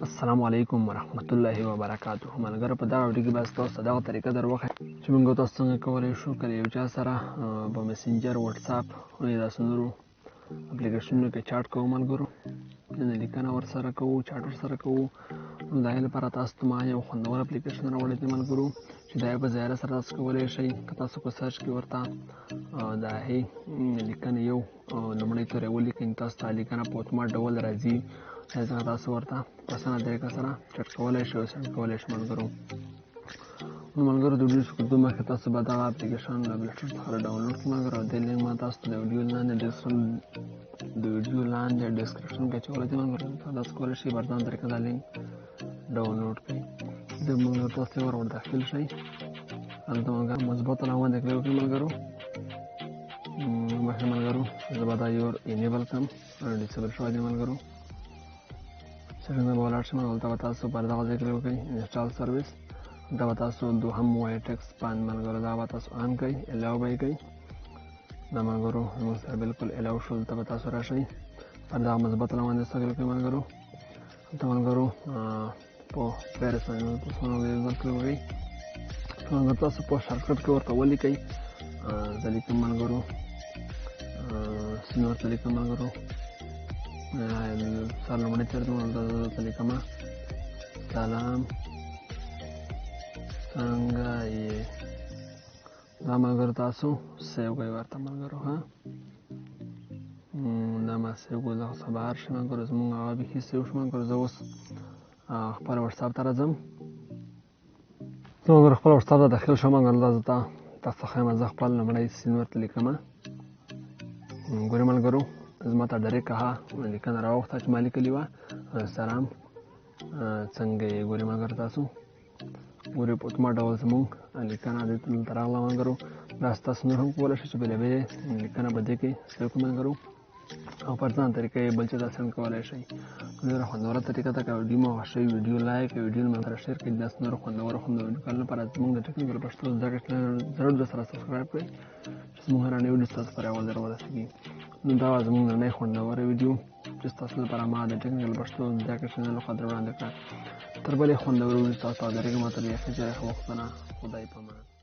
السلام علیکم ورحمت الله وبرکاته. ملګرو په دغه ویډیو کې به تاسو ته دغه طریقه در وښیم چې موږ تاسو څنګه کولی شو که یو چا سره په مسنجر واتساپ او داسې نورو اپلیکیشنونو کې چاټ کوو ملګرو، لیکنه ورسره کوو، چاټ ورسره کوو. نو د هغې لپاره تاسو ته ما یو خوندور اپلیکیشن راوړی دی ملګرو چې د هغې په ظاهره سره تاسو کولی شئ که تاسو په سرچ کې ورته د هغې لیکنې یو لومړی توری ولیکئ، تاسو ته لیکنه په اتومات ډول راځي. ځکه تاسو ورته په اسانه طریقه سره چټ کولی شئ او سینډ کولی شئ ملګرو. نو ملګرو د ویډیو څخه کتو مخکې تاسو به دغه اپلیکیشن له پلی سټور څخه ډاونلوډ کړئ ملګرو، او دې لینک ما تاسو ته د ویډیو لاندې ډسکرپشن کې اچولی دی ملګرو. تاسو کولی شئ په ارزانه طریقه دا لینک ډاونلوډ کړئ. د ملګرو تاسو ور داخل شئ، هلته ملګرو مثبت علامه باندې کلیک وکړئ ملګرو. مخکې ملګرو زه به دا یور انیبل کړم، ډسیبل شوی دی ملګرو. سیټینګ به ولاړ شئ، هلته به تاسو پر دغه ځای کلیک وکړئ، انسټال سروس. دا به تاسو دوهم وایي ټکس باندې ملګرو دا به تاسو آن کړئ، الاو به یې کړئ. دا ملګرو زموږ سره بلکل الاو شو. دلته به تاسو راشئ، پر دغه مثبت علامه باندې کلیک وکړئ ملګرو. هلته ملګرو په پیرس باندې تاسو کلیک وکړئ. ملګرو تاسو په شارټکټ کې ورته ولیکئ، زه لیکم ملګرو سین ورته لیکم ملګرو. سر لومړی چیرته دلته لیکمه سلام څنګه یې. دا ملګرو تاسو سیو کړئ ورته ملګرو. دا ما سیو کړو، دغه څخه بهر شئ ملګرو. زموږ هغه بیخي سیو شو ملګرو. زه اوس خپل وټساپ ته راځم. زه ملګرو خپل وټساپ ته داخل شوم ملګرو. دا زه تاسو ته ښیم، زه خپل لومړی سین ورته لیکمه. ګورئ ملګرو زما ته ډایرکټ هغه لیکنه راوغوښته چې ما لیکلې وه، سلام څنګه یې. ګورئ ملګرو تاسو ګورئ په اتومات ډول زموږ لیکنه دلته راغله ملګرو. داسې تاسو نور هم کولی شئ چې بېلې بېلې لیکنه په دې کې سیو کړئ ملګرو، او په ارزانه طریقه یې بل چا ته سینډ کولی شئ. ډېره خوندوره طریقه ده. که ویډیو مو خوښوي ویډیو لایک کړئ، ویډیو ملګرو سره شیر کړئ. داسې نورو خوندورو ویډیو کولو لپاره زموږ د ټیکنیکل پښتو زده کړې چینل ضرور سره سبسکرایب کړئ چې زموږ هره نوې ویډیو ستاسو پورې اول ځل ورسېږي. نو دا وه زموږ نننۍ خوندوره ویډیو چې ستاسو لپاره ما د ټیکنیکل پښتو زده کړې چینل لخوا در وړاندې کړه. تر بلې خوندورې ویډیو ستاسو ته حاضرېږم. تر یو ښه وختونه، خدای پامان.